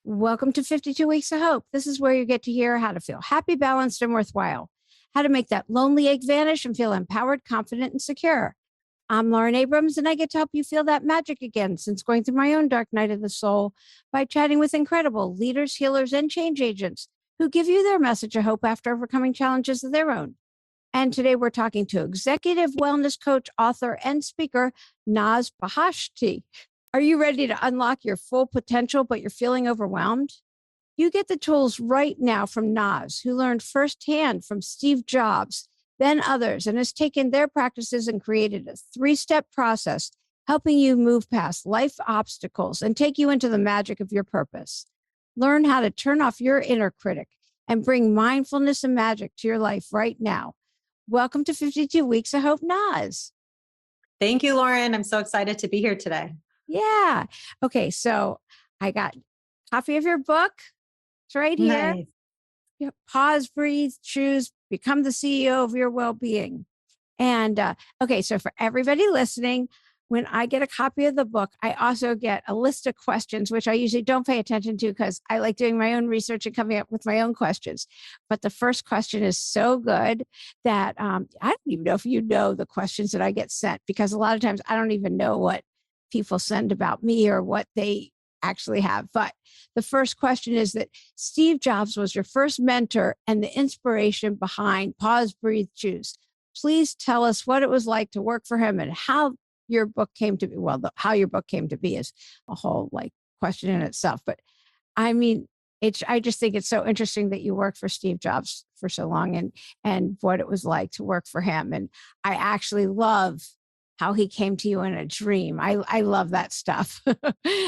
Welcome to 52 Weeks of Hope. This is where you get to hear how to feel happy, balanced, and worthwhile, how to make that lonely ache vanish and feel empowered, confident, and secure. I'm Lauren Abrams, and I get to help you feel that magic again since going through my own dark night of the soul by chatting with incredible leaders, healers, and change agents who give you their message of hope after overcoming challenges of their own. And today we're talking to executive wellness coach, author, and speaker, Naz Beheshti. Are you ready to unlock your full potential, but you're feeling overwhelmed? You get the tools right now from Naz, who learned firsthand from Steve Jobs, then others, and has taken their practices and created a 3-step process, helping you move past life obstacles and take you into the magic of your purpose. Learn how to turn off your inner critic and bring mindfulness and magic to your life right now. Welcome to 52 Weeks of Hope, Naz. Thank you, Lauren. I'm so excited to be here today. Yeah. Okay. So I got a copy of your book. It's right here. Nice. Pause, breathe, choose, become the CEO of your well-being. And okay. So for everybody listening, when I get a copy of the book, I also get a list of questions, which I usually don't pay attention to because I like doing my own research and coming up with my own questions. But the first question is so good that I don't even know if you know the questions that I get sent, because a lot of times I don't even know what people send about me or what they actually have. But the first question is that Steve Jobs was your first mentor and the inspiration behind Pause, Breathe, Choose. Please tell us what it was like to work for him and how your book came to be. Well, how your book came to be is a whole question in itself. But I mean, I just think it's so interesting that you worked for Steve Jobs for so long and what it was like to work for him. And I actually love how he came to you in a dream. I love that stuff.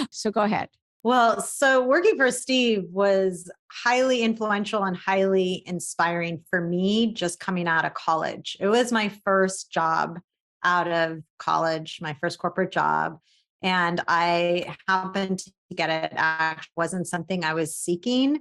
So go ahead. Well, so working for Steve was highly influential and highly inspiring for me just coming out of college. It was my first job out of college, my first corporate job. And I happened to get it. Actually wasn't something I was seeking.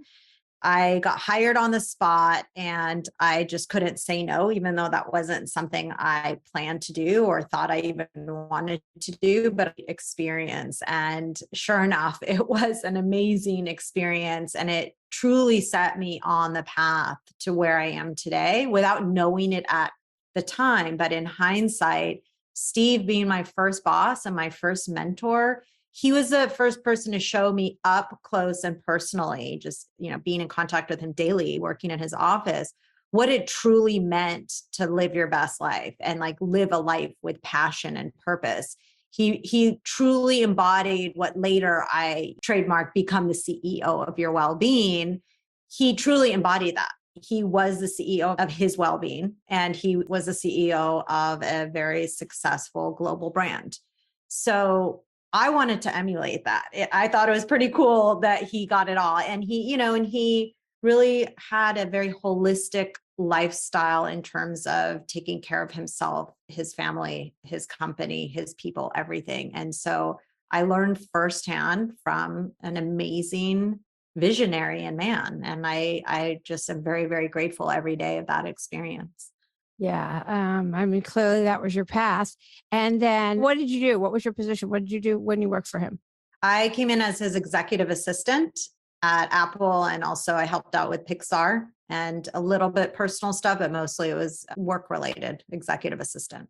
I got hired on the spot and I just couldn't say no, even though that wasn't something I planned to do or thought I even wanted to do, but experience. And sure enough, it was an amazing experience. And it truly set me on the path to where I am today without knowing it at the time. But in hindsight, Steve being my first boss and my first mentor, he was the first person to show me up close and personally, just, being in contact with him daily, working in his office, what it truly meant to live your best life and live a life with passion and purpose. He truly embodied what later I trademarked, become the CEO of your well-being. He truly embodied that. He was the CEO of his well-being, and he was the CEO of a very successful global brand. So I wanted to emulate that. I thought it was pretty cool that he got it all. And he really had a very holistic lifestyle in terms of taking care of himself, his family, his company, his people, everything. And so I learned firsthand from an amazing visionary and man. And I just am very, very grateful every day of that experience. Yeah. Clearly that was your path. And then what did you do? What was your position? What did you do when you worked for him? I came in as his executive assistant at Apple. And also I helped out with Pixar and a little bit personal stuff, but mostly it was work related, executive assistant.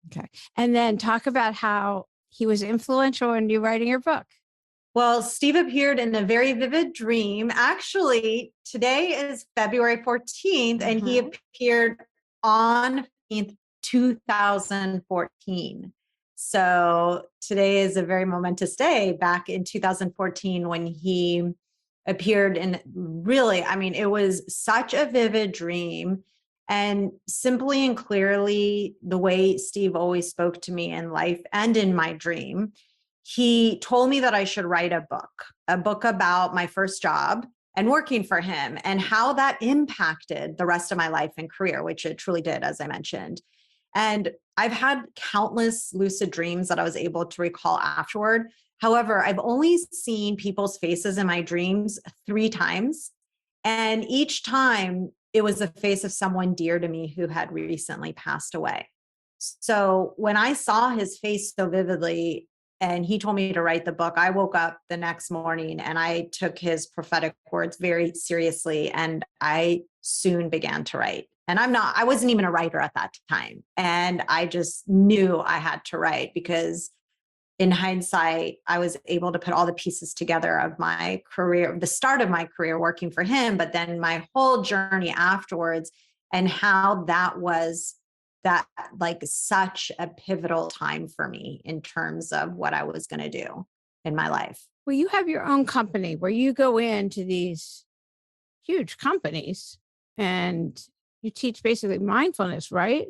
Okay. And then talk about how he was influential in you writing your book. Well, Steve appeared in a very vivid dream. Actually, today is February 14th, and he appeared on 2014. So today is a very momentous day back in 2014 when he appeared in it was such a vivid dream. And simply and clearly, the way Steve always spoke to me in life and in my dream, he told me that I should write a book about my first job and working for him and how that impacted the rest of my life and career, which it truly did, as I mentioned. And I've had countless lucid dreams that I was able to recall afterward. However, I've only seen people's faces in my dreams 3 times. And each time it was the face of someone dear to me who had recently passed away. So when I saw his face so vividly, and he told me to write the book. I woke up the next morning and I took his prophetic words very seriously, and I soon began to write. And I wasn't even a writer at that time. And I just knew I had to write because in hindsight, I was able to put all the pieces together of my career, the start of my career working for him, but then my whole journey afterwards, and how that was that like such a pivotal time for me in terms of what I was going to do in my life. Well, you have your own company where you go into these huge companies and you teach basically mindfulness, right?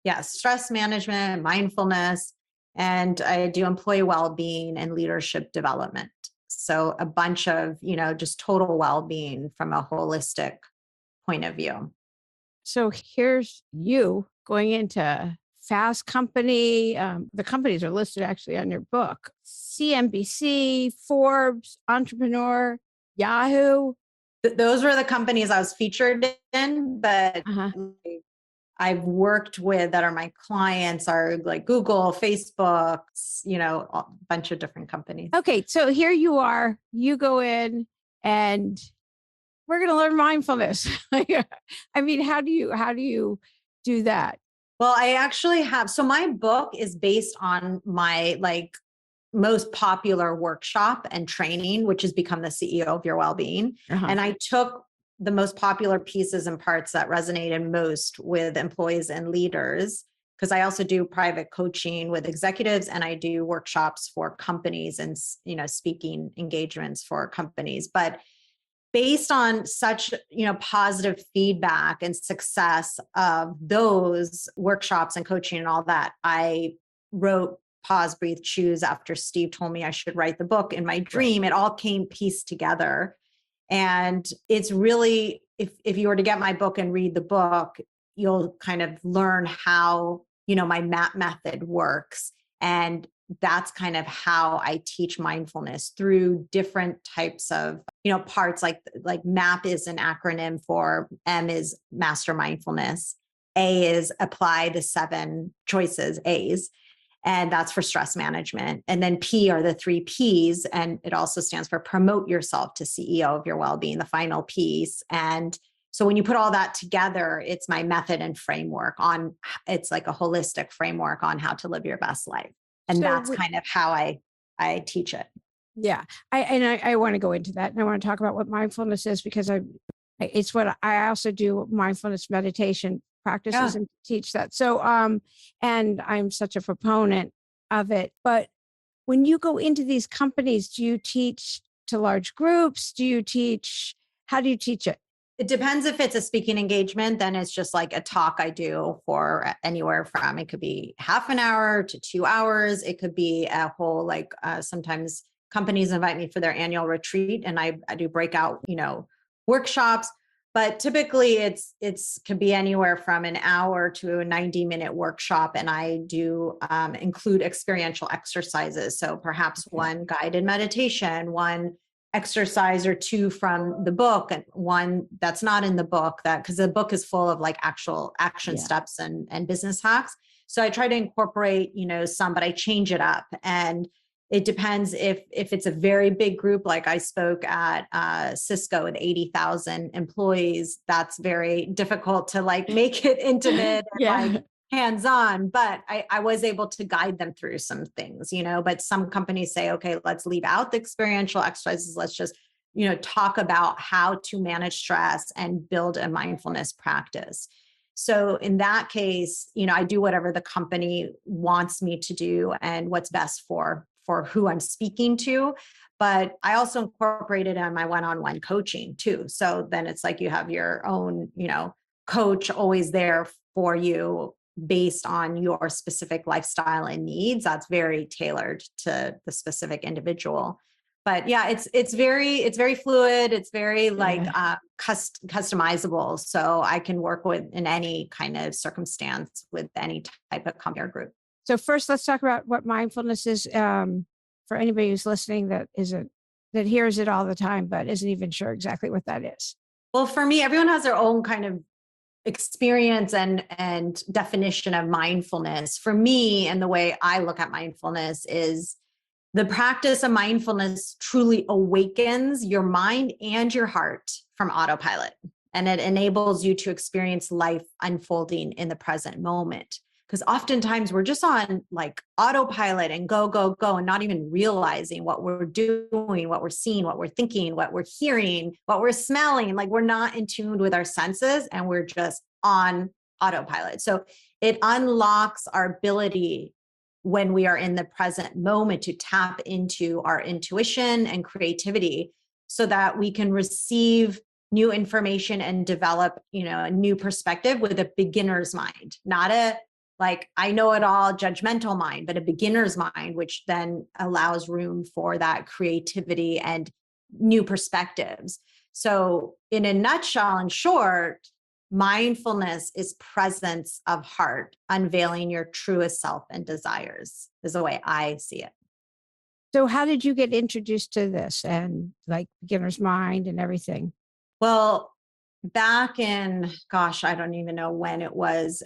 Yes, stress management, mindfulness, and I do employee well-being and leadership development. So a bunch of, just total well-being from a holistic point of view. So here's you going into Fast Company. The companies are listed actually on your book: CNBC, Forbes, Entrepreneur, Yahoo. Those were the companies I was featured in, but Uh-huh. I've worked with that are my clients are like Google, Facebook, a bunch of different companies. Okay, so here you are. You go in and we're going to learn mindfulness. I mean, how do you do that? Well, I actually have. So my book is based on my most popular workshop and training, which has become the CEO of Your Wellbeing. Uh-huh. And I took the most popular pieces and parts that resonated most with employees and leaders, because I also do private coaching with executives and I do workshops for companies and, speaking engagements for companies. But based on such, positive feedback and success of those workshops and coaching and all that, I wrote Pause, Breathe, Choose after Steve told me I should write the book. In my dream, it all came pieced together. And it's really, if you were to get my book and read the book, you'll kind of learn how, my MAP method works. And that's kind of how I teach mindfulness through different types of, parts like MAP is an acronym for M is master mindfulness. A is apply the 7 choices, A's. And that's for stress management. And then P are the 3 P's. And it also stands for promote yourself to CEO of your well-being, the final piece. And so when you put all that together, it's my method and framework it's like a holistic framework on how to live your best life. And that's kind of how I teach it. Yeah. I want to go into that. And I want to talk about what mindfulness is, because it's what I also do mindfulness meditation practices and teach that. So, and I'm such a proponent of it. But when you go into these companies, do you teach to large groups? How do you teach it? It depends. If it's a speaking engagement, then it's just like a talk I do for anywhere from, it could be half an hour to 2 hours. It could be a whole, sometimes companies invite me for their annual retreat and I do breakout, workshops. But typically it's could be anywhere from an hour to a 90-minute workshop. And I do include experiential exercises. So perhaps one guided meditation, one exercise or 2 from the book, and one that's not in the book, because the book is full of actual action steps and business hacks. So I try to incorporate, some, but I change it up. And it depends if it's a very big group, like I spoke at Cisco with 80,000 employees, that's very difficult to make it intimate and hands-on, but I was able to guide them through some things, but some companies say, okay, let's leave out the experiential exercises. Let's just, talk about how to manage stress and build a mindfulness practice. So in that case, I do whatever the company wants me to do and what's best for who I'm speaking to. But I also incorporated in my one-on-one coaching too. So then it's like you have your own, coach always there for you based on your specific lifestyle and needs. That's very tailored to the specific individual. But yeah, it's very fluid. It's very customizable. So I can work with in any kind of circumstance with any type of company or group. So first, let's talk about what mindfulness is for anybody who's listening that hears it all the time, but isn't even sure exactly what that is. Well, for me, everyone has their own kind of experience and definition of mindfulness for me, and the way I look at mindfulness, is the practice of mindfulness truly awakens your mind and your heart from autopilot. And it enables you to experience life unfolding in the present moment. Because oftentimes we're just on like autopilot and go, go, go, and not even realizing what we're doing, what we're seeing, what we're thinking, what we're hearing, what we're smelling. Like we're not in tune with our senses and we're just on autopilot. So it unlocks our ability when we are in the present moment to tap into our intuition and creativity so that we can receive new information and develop, a new perspective with a beginner's mind, not a like I know it all judgmental mind, but a beginner's mind, which then allows room for that creativity and new perspectives. So in a nutshell, in short, mindfulness is presence of heart, unveiling your truest self and desires, is the way I see it. So how did you get introduced to this and like beginner's mind and everything? Well, back in, gosh, I don't even know when it was,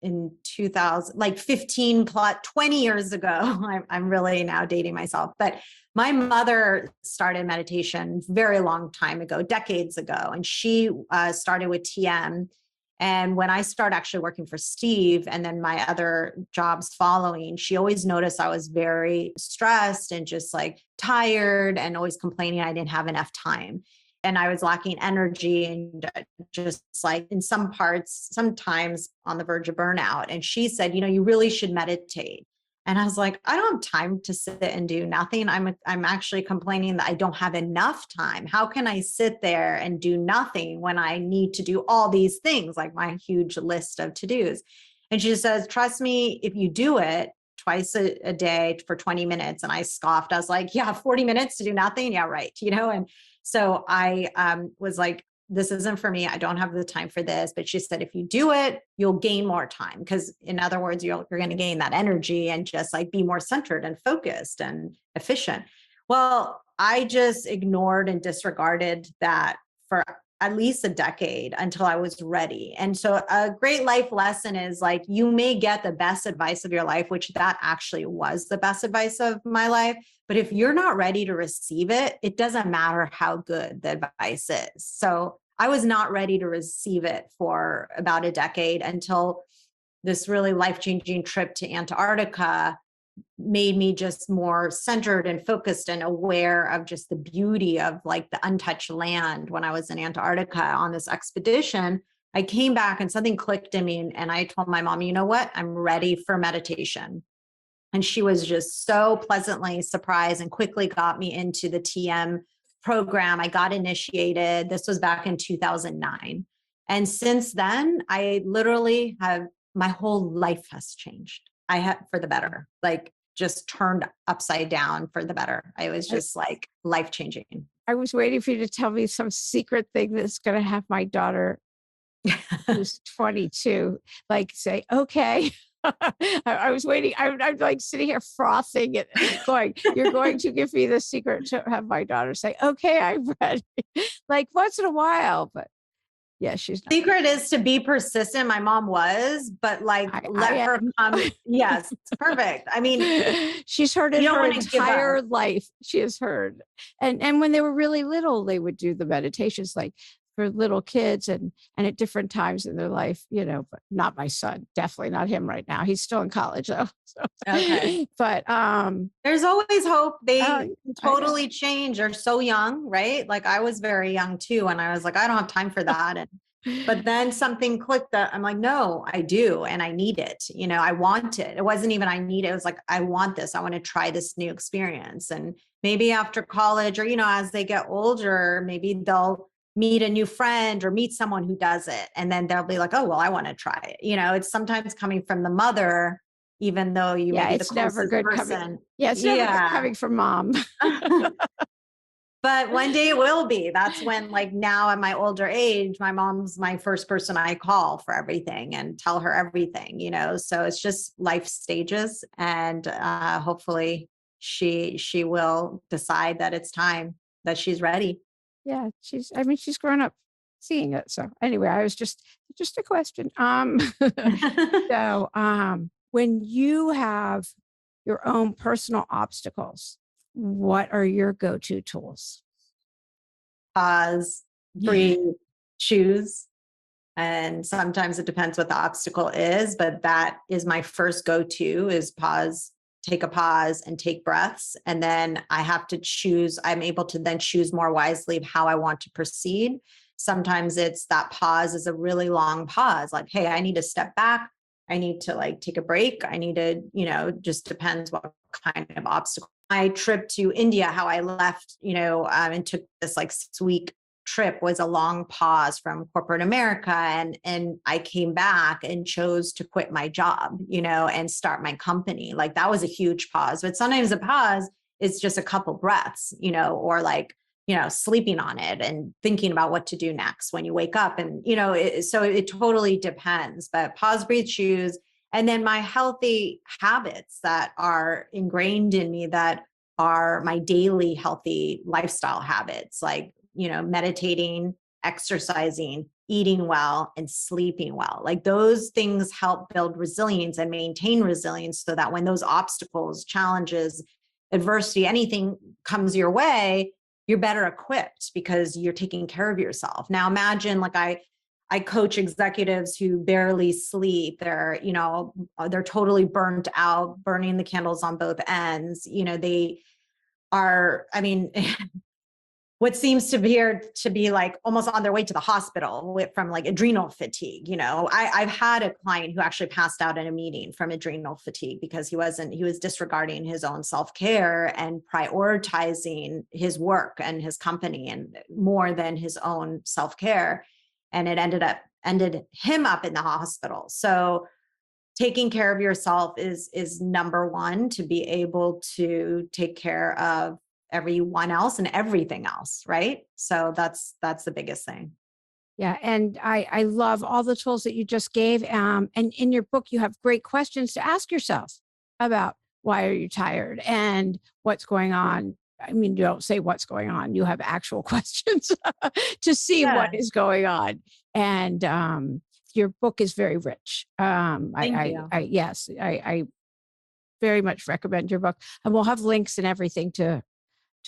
in 2000, like 15 plus 20 years ago. I'm really now dating myself, but my mother started meditation very long time ago, decades ago, and she started with TM. And when I started actually working for Steve and then my other jobs following, she always noticed I was very stressed and just like tired and always complaining I didn't have enough time. And I was lacking energy and just like in some parts, sometimes on the verge of burnout. And she said, you really should meditate. And I was like, I don't have time to sit and do nothing. I'm actually complaining that I don't have enough time. How can I sit there and do nothing when I need to do all these things, like my huge list of to-dos? And she says, trust me, if you do it twice a day for 20 minutes. And I scoffed. I was like, yeah, 40 minutes to do nothing. Yeah, right. And so I was like, this isn't for me. I don't have the time for this. But she said, if you do it, you'll gain more time. Because in other words, you're going to gain that energy and just like be more centered and focused and efficient. Well, I just ignored and disregarded that for at least a decade until I was ready. And so a great life lesson is like, you may get the best advice of your life, which that actually was the best advice of my life. But if you're not ready to receive it, it doesn't matter how good the advice is. So I was not ready to receive it for about a decade until this really life-changing trip to Antarctica made me just more centered and focused and aware of just the beauty of like the untouched land. When I was in Antarctica on this expedition, I came back and something clicked in me and I told my mom, you know what? I'm ready for meditation. And she was just so pleasantly surprised and quickly got me into the TM program. I got initiated. This was back in 2009. And since then, I literally have, my whole life has changed. I have for the better, like just turned upside down for the better. I was just like life changing. I was waiting for you to tell me some secret thing that's going to have my daughter, who's 22, like say, okay. I was waiting. I'm like sitting here frothing and going, you're going to give me the secret to have my daughter say, okay, I'm ready. Like once in a while, but yeah, she's not. Secret is to be persistent. My mom was, but like let her come. Yes, it's perfect. I mean, she's heard it her entire life. She has heard. And when they were really little, they would do the meditations like for little kids and at different times in their life, but not my son, definitely not him right now. He's still in college though. So. Okay. But there's always hope. They totally change. They're so young, right? Like I was very young too. And I was like, I don't have time for that. But then something clicked that I'm like, no, I do. And I need it. I want it. It wasn't even I need it. It was like, I want this. I want to try this new experience. And maybe after college or, as they get older, maybe they'll meet a new friend or meet someone who does it. And then they'll be like, oh, well, I want to try it. It's sometimes coming from the mother, even though you may be the closest person. It's never good coming from mom. But one day it will be. That's when, like now at my older age, my mom's my first person I call for everything and tell her everything, so it's just life stages. And hopefully she will decide that it's time, that she's ready. Yeah, she's grown up seeing it. So anyway, I was just a question. So when you have your own personal obstacles, what are your go-to tools? Pause, breathe, choose. And sometimes it depends what the obstacle is, but that is my first go-to is pause, take a pause and take breaths. And then I have to choose, I'm able to then choose more wisely of how I want to proceed. Sometimes it's that pause is a really long pause, like, hey, I need to step back. I need to like take a break. I need to, just depends what kind of obstacle. My trip to India, how I left, and took this like 6 week trip was a long pause from corporate America. And I came back and chose to quit my job, and start my company. Like that was a huge pause. But sometimes a pause is just a couple breaths, or like, sleeping on it and thinking about what to do next when you wake up. And, so it totally depends, but pause, breathe, choose. And then my healthy habits that are ingrained in me that are my daily healthy lifestyle habits, like meditating, exercising, eating well, and sleeping well. Like those things help build resilience and maintain resilience so that when those obstacles, challenges, adversity, anything comes your way, you're better equipped because you're taking care of yourself. Now imagine like I coach executives who barely sleep. They're totally burnt out, burning the candles on both ends. They are, what seems to be like almost on their way to the hospital from like adrenal fatigue. I've had a client who actually passed out in a meeting from adrenal fatigue because he was disregarding his own self-care and prioritizing his work and his company and more than his own self-care. And it ended him up in the hospital. So taking care of yourself is number one to be able to take care of everyone else and everything else, right? So that's the biggest thing. Yeah, and I love all the tools that you just gave. And in your book, you have great questions to ask yourself about why are you tired and what's going on. I mean, you don't say what's going on; you have actual questions to see what Yeah. is going on. And your book is very rich. Thank you. Yes, I very much recommend your book, and we'll have links and everything to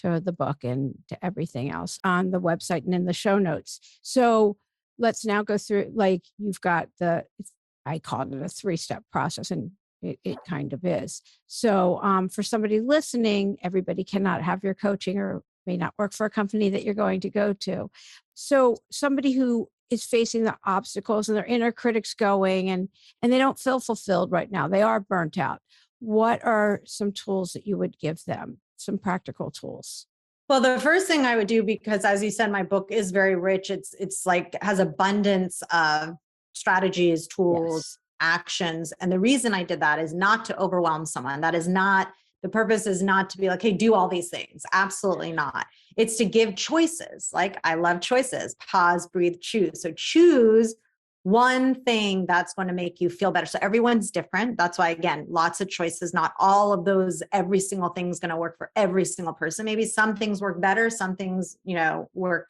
the book and to everything else on the website and in the show notes. So let's now go through, like you've got I call it a 3-step process and it kind of is. So for somebody listening, everybody cannot have your coaching or may not work for a company that you're going to go to. So somebody who is facing the obstacles and their inner critics going and they don't feel fulfilled right now, they are burnt out. What are some tools that you would give them? Some practical tools? Well, the first thing I would do, because as you said, my book is very rich. It's like has abundance of strategies, tools, Yes. actions. And the reason I did that is not to overwhelm someone. That is not the purpose is not to be like, hey, do all these things. Absolutely not. It's to give choices. Like I love choices. Pause, breathe, choose. So choose one thing that's going to make you feel better. So everyone's different. That's why, again, lots of choices, not all of those, every single thing is going to work for every single person. Maybe some things work better. Some things, work,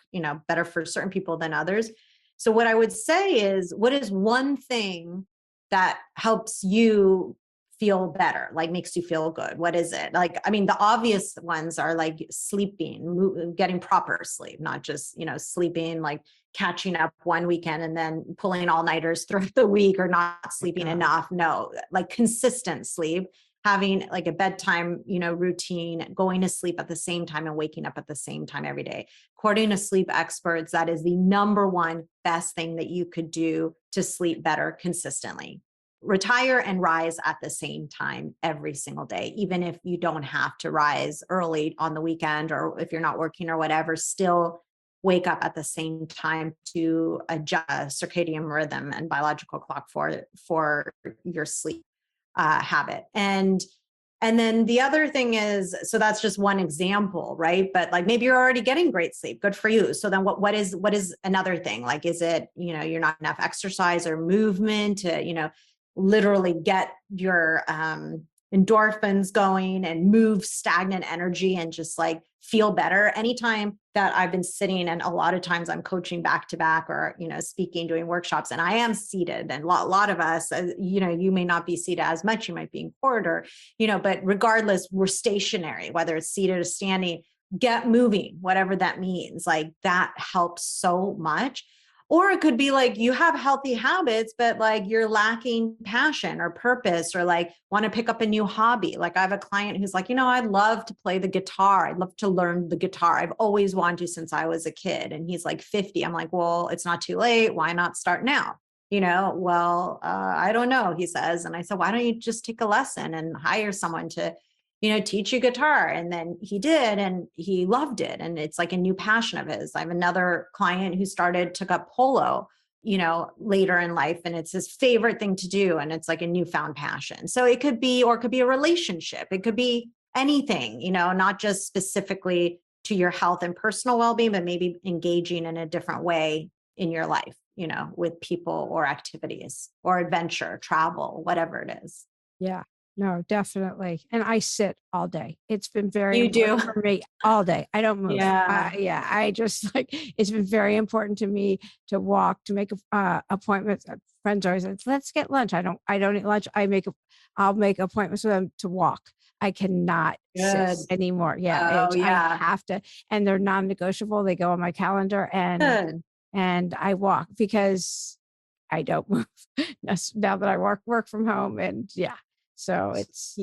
better for certain people than others. So what I would say is, what is one thing that helps you feel better, like makes you feel good? What is it? Like, the obvious ones are like sleeping, getting proper sleep, not just, sleeping, like catching up one weekend and then pulling all-nighters throughout the week or not sleeping enough. No, like consistent sleep, having like a bedtime, routine, going to sleep at the same time and waking up at the same time every day. According to sleep experts, that is the number one best thing that you could do to sleep better consistently. Retire and rise at the same time every single day, even if you don't have to rise early on the weekend or if you're not working or whatever, still wake up at the same time to adjust circadian rhythm and biological clock for your sleep habit. And then the other thing is, so that's just one example, right? But like maybe you're already getting great sleep, good for you. So then what is another thing? Like, is it, you're not enough exercise or movement to, literally get your endorphins going and move stagnant energy and just like feel better. Anytime that I've been sitting, and a lot of times I'm coaching back to back or, speaking, doing workshops, and I am seated, and a lot of us, you may not be seated as much, you might be in corridor, but regardless, we're stationary, whether it's seated or standing, get moving, whatever that means. Like that helps so much. Or it could be like you have healthy habits, but like you're lacking passion or purpose, or like want to pick up a new hobby. Like I have a client who's like, I'd love to play the guitar. I'd love to learn the guitar. I've always wanted to since I was a kid. And he's like 50. I'm like, well, it's not too late. Why not start now? I don't know, he says. And I said, why don't you just take a lesson and hire someone to teach you guitar? And then he did, and he loved it. And it's like a new passion of his. I have another client who took up polo, later in life, and it's his favorite thing to do. And it's like a newfound passion. So it could be a relationship. It could be anything, not just specifically to your health and personal well-being, but maybe engaging in a different way in your life, with people or activities or adventure, travel, whatever it is. Yeah. No, definitely. And I sit all day. It's been very You important do? for me all day. I don't move. Yeah. I just it's been very important to me to walk, to make appointments. Friends always say, let's get lunch. I don't eat lunch. I'll make appointments with them to walk. I cannot sit anymore. Yeah. Oh, yeah. I have to, and they're non-negotiable. They go on my calendar, and I walk because I don't move now that I work from home, and yeah. So it's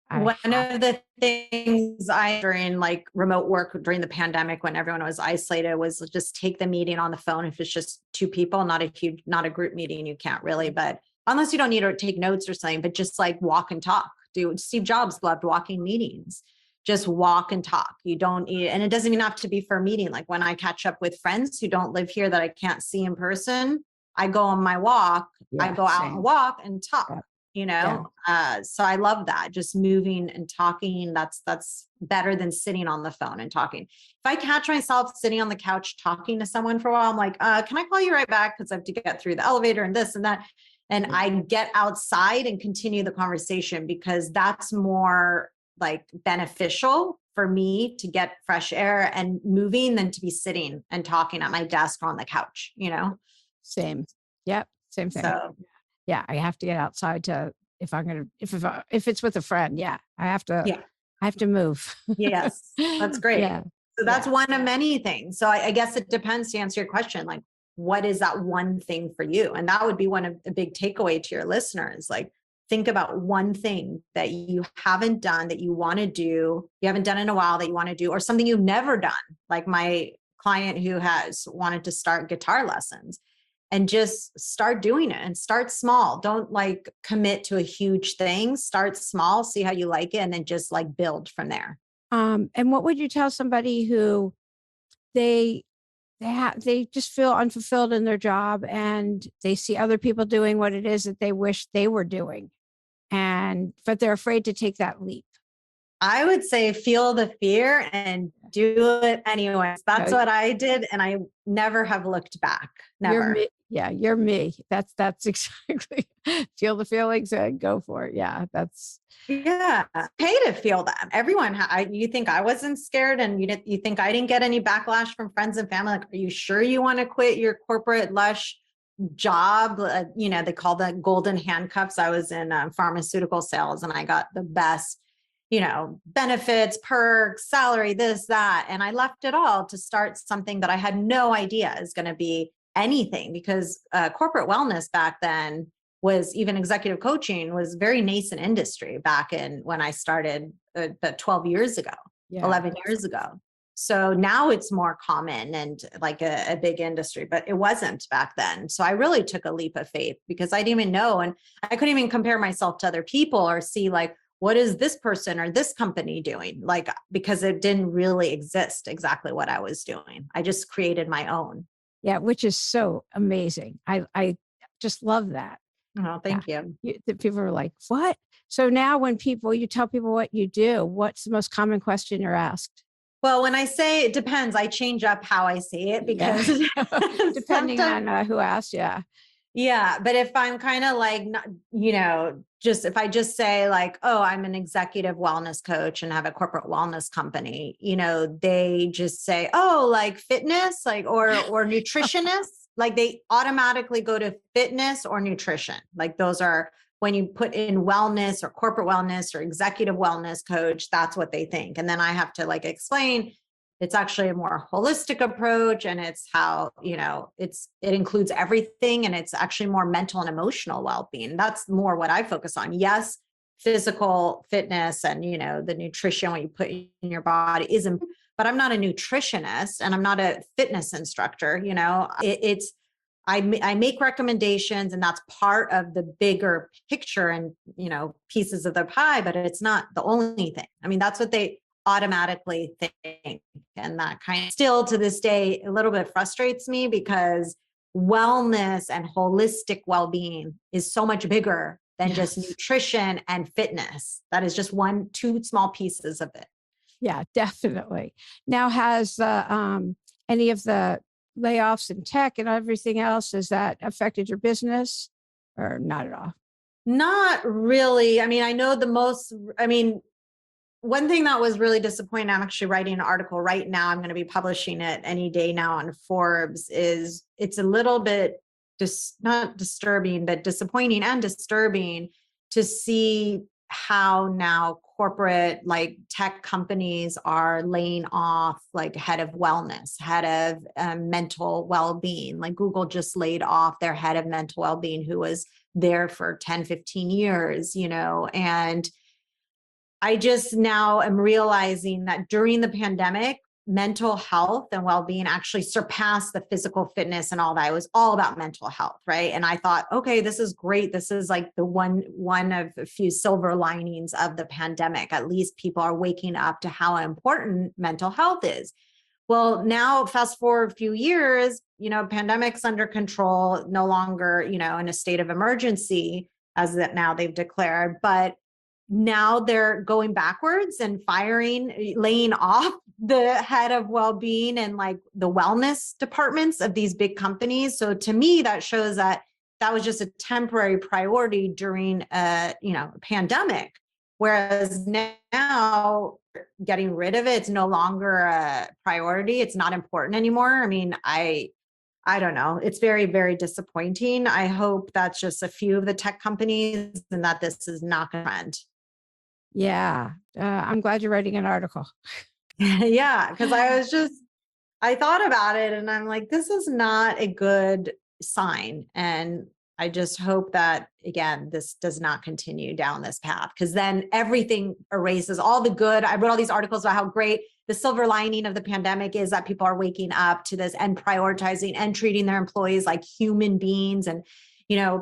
one of the things during like remote work during the pandemic, when everyone was isolated, was just take the meeting on the phone. If it's just two people, not a group meeting, you can't really, but unless you don't need to take notes or something, but just like walk and talk. Steve Jobs loved walking meetings. Just walk and talk. You don't need, and it doesn't even have to be for a meeting. Like when I catch up with friends who don't live here that I can't see in person, I go on my walk. I go out and walk and talk. So I love that. Just moving and talking. That's better than sitting on the phone and talking. If I catch myself sitting on the couch talking to someone for a while, I'm like, can I call you right back? Because I have to get through the elevator and this and that. And I get outside and continue the conversation, because that's more like beneficial for me to get fresh air and moving than to be sitting and talking at my desk or on the couch, Same. Yep. Same thing. So yeah, I have to get outside if it's with a friend. Yeah, I have to move. Yes, that's great. Yeah. So that's one of many things. So I guess it depends, to answer your question, like, what is that one thing for you? And that would be one of the big takeaway to your listeners. Like, think about one thing that you haven't done that you want to do, you haven't done in a while that you want to do, or something you've never done. Like my client who has wanted to start guitar lessons. And just start doing it, and start small. Don't like commit to a huge thing. Start small, see how you like it, and then just like build from there. And what would you tell somebody who they just feel unfulfilled in their job, and they see other people doing what it is that they wish they were doing, but they're afraid to take that leap? I would say feel the fear and do it anyways. That's what I did. And I never have looked back. Never. You're me. That's exactly. Feel the feelings and go for it. Yeah. Okay to feel that. Everyone, you think I wasn't scared, and you think I didn't get any backlash from friends and family? Like, are you sure you want to quit your corporate lush job? They call the golden handcuffs. I was in pharmaceutical sales, and I got the best benefits, perks, salary, this, that. And I left it all to start something that I had no idea is going to be anything, because corporate wellness back then was, even executive coaching was very nascent industry back in when I started 12 years ago, 11 years ago. So now it's more common and like a big industry, but it wasn't back then. So I really took a leap of faith, because I didn't even know. And I couldn't even compare myself to other people or see like, what is this person or this company doing? Like, because it didn't really exist exactly what I was doing. I just created my own. Yeah, which is so amazing. I just love that. Oh, thank you. The people are like, what? So now when you tell people what you do, what's the most common question you're asked? Well, when I say it depends, I change up how I say it, because depending on who asks. Yeah. Yeah. But if I'm kind of like, just if I just say like, oh, I'm an executive wellness coach and have a corporate wellness company, they just say, oh, like fitness, like, or nutritionist, like they automatically go to fitness or nutrition. Like those are, when you put in wellness or corporate wellness or executive wellness coach, that's what they think. And then I have to like explain it's actually a more holistic approach, and it's how, it includes everything, and it's actually more mental and emotional well-being. That's more what I focus on. Yes, physical fitness and, the nutrition, what you put in your body is important, but I'm not a nutritionist and I'm not a fitness instructor. I make recommendations, and that's part of the bigger picture and, pieces of the pie, but it's not the only thing. I mean, that's what they automatically think. And that kind of still to this day, a little bit frustrates me, because wellness and holistic well-being is so much bigger than just nutrition and fitness. That is just two small pieces of it. Yeah, definitely. Now, has any of the layoffs in tech and everything else, has that affected your business or not at all? Not really. I mean, one thing that was really disappointing, I'm actually writing an article right now, I'm going to be publishing it any day now on Forbes, is it's a little bit not disturbing, but disappointing and disturbing to see how now corporate like tech companies are laying off like head of wellness, head of mental well-being. Like Google just laid off their head of mental well-being, who was there for 10, 15 years, and I just now am realizing that during the pandemic, mental health and well-being actually surpassed the physical fitness and all that. It was all about mental health, right? And I thought, okay, this is great. This is like the one of a few silver linings of the pandemic. At least people are waking up to how important mental health is. Well, now fast forward a few years, pandemic's under control, no longer, in a state of emergency, as that now they've declared, but now they're going backwards and laying off the head of well-being and like the wellness departments of these big companies. So to me, that shows that was just a temporary priority during a pandemic. Whereas now getting rid of it's no longer a priority. It's not important anymore. I mean, I don't know. It's very, very disappointing. I hope that's just a few of the tech companies and that this is not going to end. Yeah. I'm glad you're writing an article. Yeah. Because I thought about it and I'm like, this is not a good sign. And I just hope that, again, this does not continue down this path, because then everything erases all the good. I wrote all these articles about how great the silver lining of the pandemic is, that people are waking up to this and prioritizing and treating their employees like human beings. And,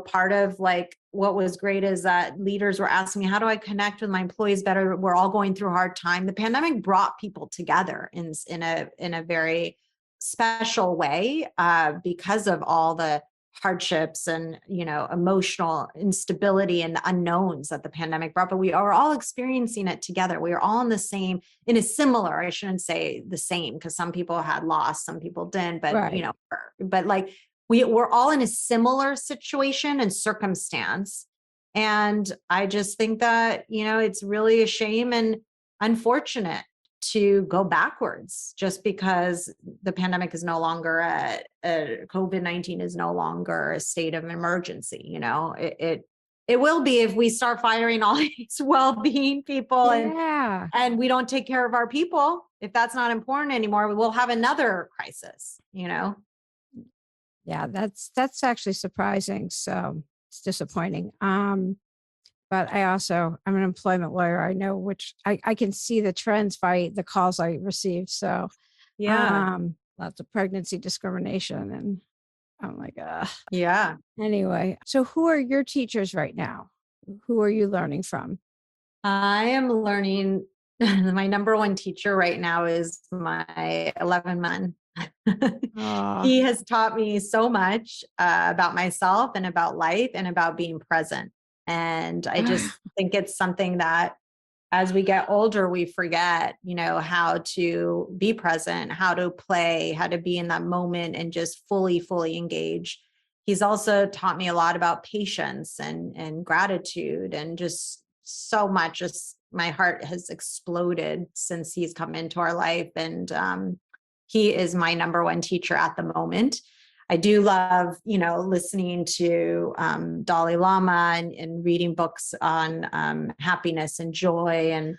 part of like what was great is that leaders were asking me, how do I connect with my employees better? We're all going through a hard time. The pandemic brought people together in a very special way, because of all the hardships and, emotional instability and the unknowns that the pandemic brought. But we are all experiencing it together. We are all in a similar, I shouldn't say the same, because some people had lost, some people didn't, but, Right. But like we're all in a similar situation and circumstance. And I just think that, it's really a shame and unfortunate to go backwards just because the pandemic is no longer COVID-19 is no longer a state of emergency. It will be if we start firing all these well-being people and we don't take care of our people. If that's not important anymore, we will have another crisis, Yeah, that's actually surprising. So it's disappointing. But I'm an employment lawyer. I know I can see the trends by the calls I received. So yeah, lots of pregnancy discrimination, and I'm like, yeah. Anyway, so who are your teachers right now? Who are you learning from? I am learning. My number one teacher right now is my 11 man. Oh, He has taught me so much about myself and about life and about being present. And I just think it's something that as we get older, we forget, how to be present, how to play, how to be in that moment and just fully engage. he's also taught me a lot about patience and gratitude, and just so much. Just my heart has exploded since he's come into our life. And he is my number one teacher at the moment. I do love, listening to Dalai Lama and reading books on happiness and joy. And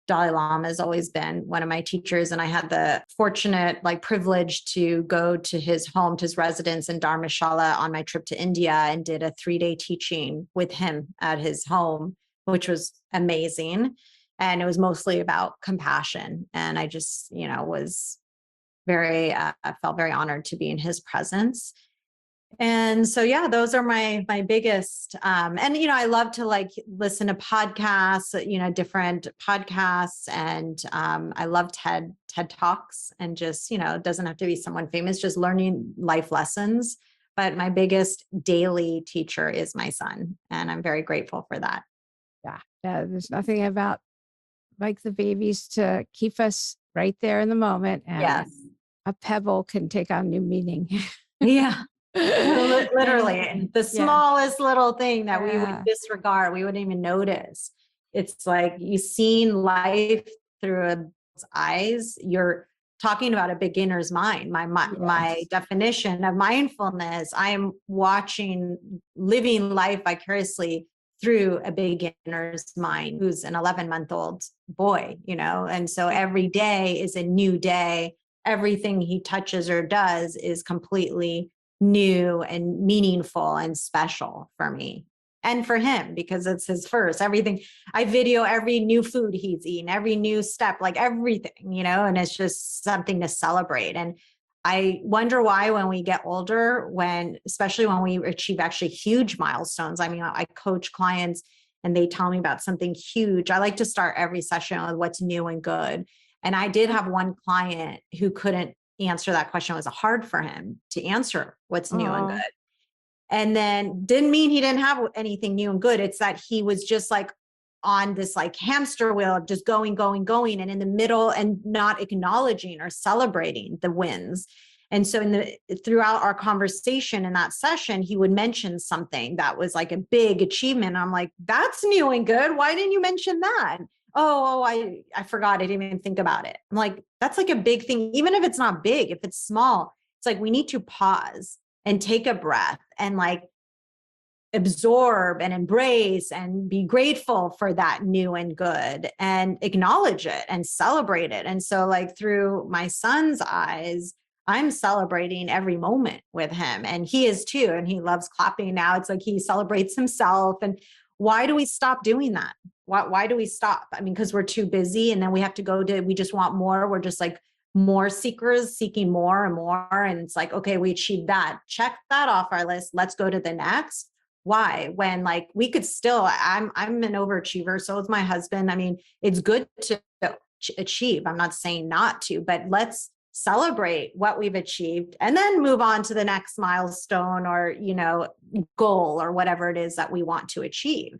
Dalai Lama has always been one of my teachers. And I had the fortunate privilege to go to his home, to his residence in Dharamshala on my trip to India, and did a 3-day teaching with him at his home, which was amazing. And it was mostly about compassion. And I just, was very, I felt very honored to be in his presence. And so, yeah, those are my biggest, and, I love to listen to podcasts, different podcasts. And I love TED Talks, and just, it doesn't have to be someone famous, just learning life lessons. But my biggest daily teacher is my son. And I'm very grateful for that. Yeah. There's nothing about like the babies to keep us right there in the moment. And Yes. a pebble can take on new meaning. Yeah. Literally, the smallest little thing that we would disregard, we wouldn't even notice. It's like you've seen life through a eyes. You're talking about a beginner's mind. My definition of mindfulness, I am living life vicariously through a beginner's mind, who's an 11-month-old boy, and so every day is a new day. Everything he touches or does is completely new and meaningful and special for me and for him, because it's his first. Everything, I video every new food he's eaten, every new step, everything, and it's just something to celebrate. And I wonder why, when we get older, especially when we achieve actually huge milestones. I mean, I coach clients and they tell me about something huge. I like to start every session with what's new and good. And I did have one client who couldn't answer that question. It was hard for him to answer what's new and good. And then didn't mean he didn't have anything new and good. It's that he was just on this hamster wheel of just going, and in the middle, and not acknowledging or celebrating the wins. And so throughout our conversation in that session, he would mention something that was a big achievement. I'm like, that's new and good. Why didn't you mention that? Oh, I forgot. I didn't even think about it. I'm like, that's a big thing. Even if it's not big, if it's small, it's we need to pause and take a breath and absorb and embrace and be grateful for that new and good, and acknowledge it and celebrate it. And so through my son's eyes, I'm celebrating every moment with him, and he is too. And he loves clapping now. It's he celebrates himself. And why do we stop doing that? Why do we stop? I mean, because we're too busy, and then we have to we just want more. We're just more seekers, seeking more and more. And it's okay, we achieved that. Check that off our list. Let's go to the next. Why? When we could still, I'm an overachiever. So is my husband. I mean, it's good to achieve. I'm not saying not to, but let's celebrate what we've achieved and then move on to the next milestone or, goal or whatever it is that we want to achieve.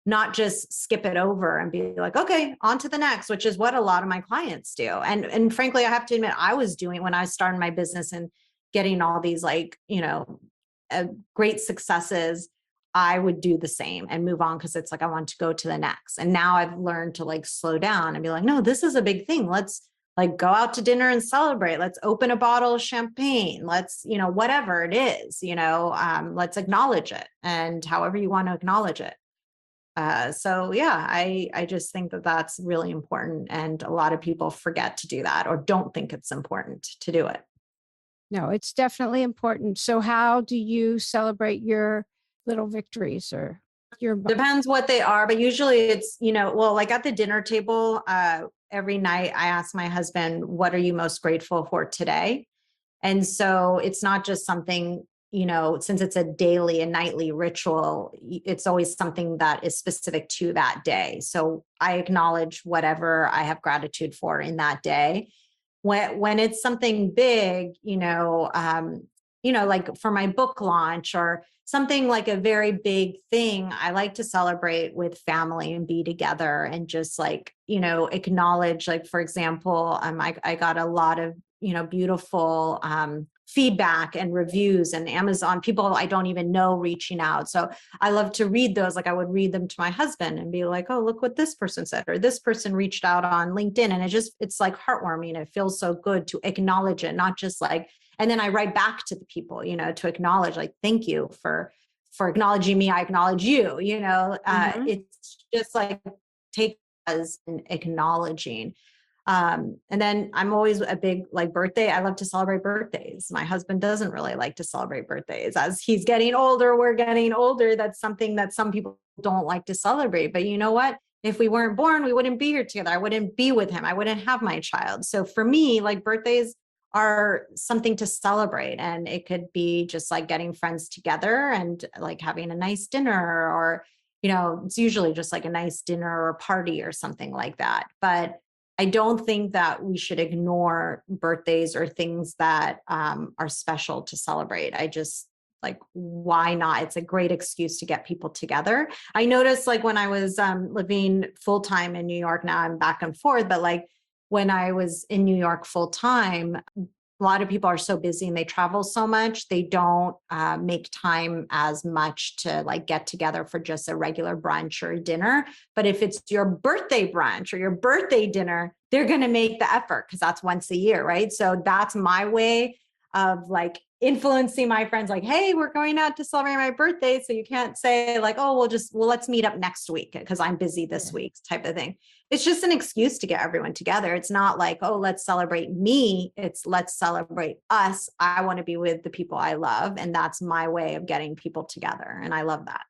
Not just skip it over and be okay, on to the next, which is what a lot of my clients do. And frankly, I have to admit, I was doing when I started my business and getting all these great successes. I would do the same and move on, because it's I want to go to the next. And now I've learned to slow down and be no, this is a big thing. Let's go out to dinner and celebrate. Let's open a bottle of champagne. Let's, whatever it is, let's acknowledge it, and however you want to acknowledge it. So yeah, I just think that that's really important. And a lot of people forget to do that, or don't think it's important to do it. No, it's definitely important. So how do you celebrate your little victories, or your? Depends what they are, but usually it's, at the dinner table, every night I ask my husband, what are you most grateful for today? And so it's not just something, since it's a daily and nightly ritual, it's always something that is specific to that day. So I acknowledge whatever I have gratitude for in that day. When it's something big, for my book launch or something a very big thing, I like to celebrate with family and be together and just acknowledge, for example, I got a lot of, beautiful feedback and reviews, and Amazon, people I don't even know reaching out. So I love to read those. Like I would read them to my husband and be like, oh, look what this person said, or this person reached out on LinkedIn. And it's like heartwarming. It feels so good to acknowledge it, not just like, and then I write back to the people, to acknowledge, like, thank you for acknowledging me. I acknowledge you, it's just like take as an acknowledging. And then I'm always a big like birthday. I love to celebrate birthdays. My husband doesn't really like to celebrate birthdays. As he's getting older, we're getting older. That's something that some people don't like to celebrate. But you know what? If we weren't born, we wouldn't be here together. I wouldn't be with him. I wouldn't have my child. So for me, like birthdays are something to celebrate. And it could be just like getting friends together and like having a nice dinner, or, it's usually just like a nice dinner or party or something like that. But I don't think that we should ignore birthdays or things that are special to celebrate. I just like, why not? It's a great excuse to get people together. I noticed like when I was living full-time in New York, now I'm back and forth, but like when I was in New York full-time, a lot of people are so busy and they travel so much, they don't make time as much to like get together for just a regular brunch or dinner. But if it's your birthday brunch or your birthday dinner, they're going to make the effort because that's once a year, right? So that's my way of like influencing my friends, like, hey, we're going out to celebrate my birthday. So you can't say like, oh, let's meet up next week because I'm busy this week type of thing. It's just an excuse to get everyone together. It's not like, oh, let's celebrate me. It's let's celebrate us. I want to be with the people I love. And that's my way of getting people together. And I love that.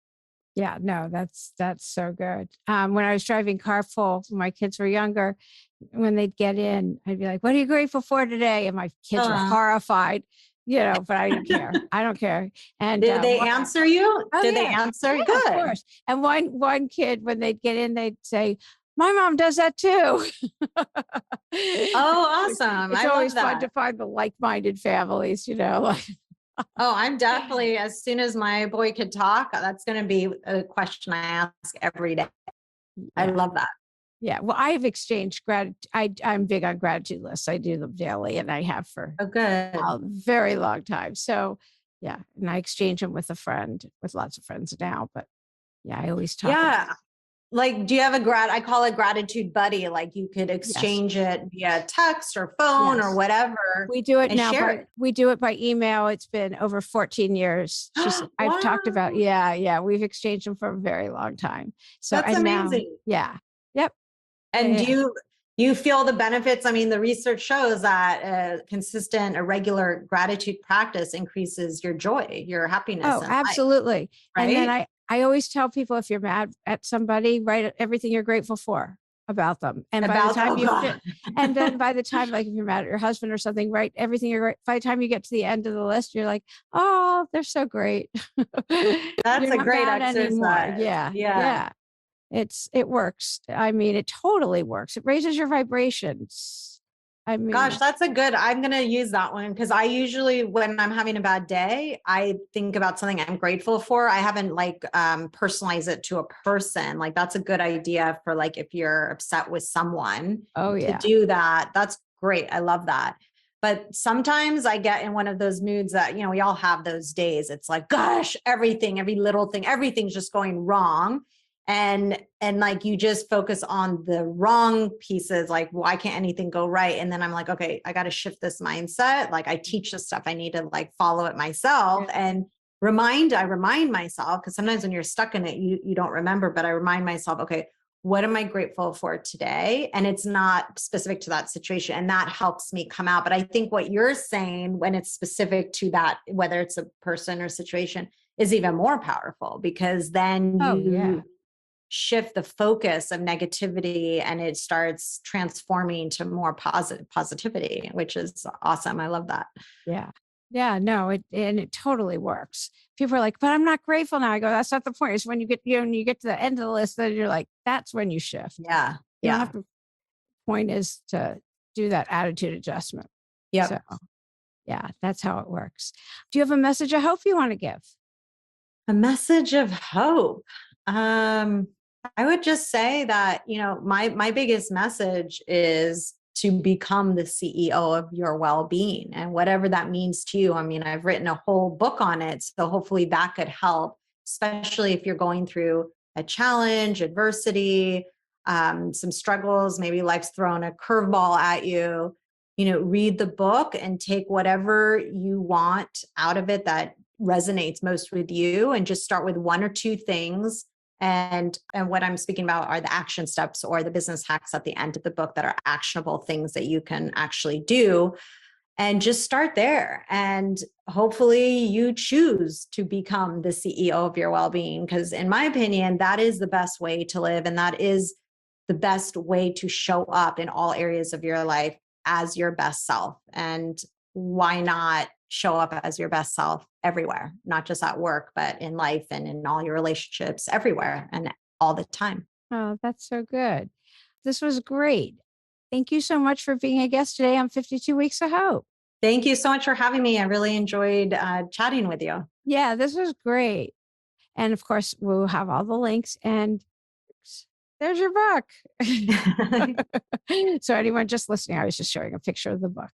Yeah, no, that's so good. When I was driving carpool when my kids were younger, when they'd get in, I'd be like, what are you grateful for today? And my kids were horrified, but I didn't care. I don't care. And did they answer you? Oh, did yeah. they answer? Yeah, good. Of course. And one kid, when they'd get in, they'd say, my mom does that too. Oh, awesome. It's I always love that. fun to find the like-minded families, like. Oh, I'm definitely, as soon as my boy could talk, that's going to be a question I ask every day. Yeah. I love that. Yeah. Well, I've exchanged gratitude. I'm big on gratitude lists. I do them daily and I have for a very long time. So yeah. And I exchange them with lots of friends now, but yeah, I always talk. Yeah. Like, do you have I call it gratitude buddy. Like you could exchange it via text or phone or whatever. We do it now. We do it by email. It's been over 14 years. I've talked about, we've exchanged them for a very long time. So that's amazing. Now, Yep. And do you feel the benefits? I mean, the research shows that a consistent, a regular gratitude practice increases your joy, your happiness. Oh, absolutely. Life, right? And then I always tell people, if you're mad at somebody, write everything you're grateful for about them. And by the time and then by the time, like if you're mad at your husband or something, write everything by the time you get to the end of the list, you're like, oh, they're so great. That's a great exercise. Yeah. It works. I mean, it totally works. It raises your vibrations. I mean, gosh, I'm going to use that one because I usually, when I'm having a bad day, I think about something I'm grateful for. I haven't personalized it to a person. Like that's a good idea for like, if you're upset with someone to do that. That's great. I love that. But sometimes I get in one of those moods that, we all have those days. It's like, gosh, every little thing, everything's just going wrong. And like, you just focus on the wrong pieces. Like, why can't anything go right? And then I'm like, okay, I got to shift this mindset. Like I teach this stuff. I need to like follow it myself and I remind myself, because sometimes when you're stuck in it, you don't remember, but I remind myself, okay, what am I grateful for today? And it's not specific to that situation. And that helps me come out. But I think what you're saying, when it's specific to that, whether it's a person or situation, is even more powerful, because then you shift the focus of negativity and it starts transforming to more positivity, which is awesome. I love that. Yeah, no, it totally works. People are like, but I'm not grateful now. I go, that's not the point. It's when you get, when you get to the end of the list, then you're like, that's when you shift. Yeah. You don't have to, point is to do that attitude adjustment. Yeah. So yeah, that's how it works. Do you have a message of hope you want to give? A message of hope. I would just say that, my biggest message is to become the CEO of your well-being, and whatever that means to you. I mean, I've written a whole book on it, so hopefully that could help, especially if you're going through a challenge, adversity, some struggles, maybe life's thrown a curveball at you. Read the book and take whatever you want out of it that resonates most with you, and just start with one or two things. And what I'm speaking about are the action steps or the business hacks at the end of the book that are actionable things that you can actually do, and just start there. And hopefully you choose to become the CEO of your well-being, because in my opinion, that is the best way to live. And that is the best way to show up in all areas of your life as your best self. And why not show up as your best self everywhere, not just at work, but in life and in all your relationships, everywhere and all the time. Oh, that's so good. This was great. Thank you so much for being a guest today on 52 Weeks of Hope. Thank you so much for having me. I really enjoyed chatting with you. Yeah, this was great. And of course, we'll have all the links, and there's your book. So anyone just listening, I was just showing a picture of the book.